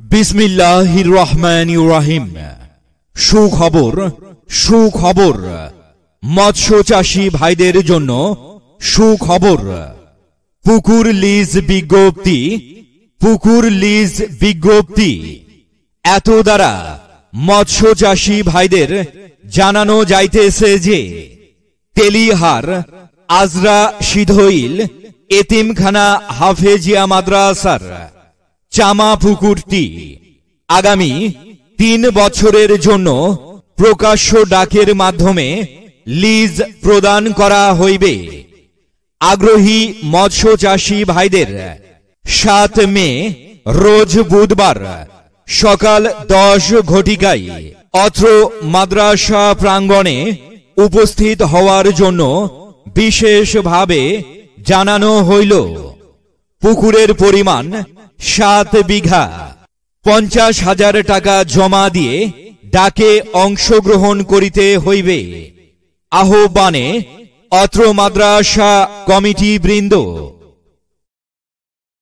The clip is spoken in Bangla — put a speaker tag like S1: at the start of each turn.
S1: বিসমিল্লাহির রহমানির রহিম। সুখবর সুখবর, মৎস্য চাষী ভাইদের জন্য সুখবর। পুকুর লিজ বিজ্ঞপ্তি, পুকুর লিজ বিজ্ঞপ্তি। এত দ্বারা মৎস্য চাষী ভাইদের জানানো যাইতেছে যে তেলিহার আজরা সিধইল এতিমখানা হাফেজিয়া মাদ্রাসার চামা পুকুরটি আগামী ৩ বছরের জন্য প্রকাশ্য ডাকের মাধ্যমে লিজ প্রদান করা হইবে। আগ্রহী মৎস্য চাষী ভাইদের ৭ মে রোজ বুধবার সকাল ১০ ঘটিকায় অত্র মাদ্রাসা প্রাঙ্গণে উপস্থিত হওয়ার জন্য বিশেষভাবে জানানো হইল। পুকুরের পরিমাণ ৭ বিঘা। ৫০,০০০ টাকা জমা দিয়ে ডাকে অংশগ্রহণ করিতে হইবে। আহ্বানে অত্র মাদ্রাসা কমিটি বৃন্দ।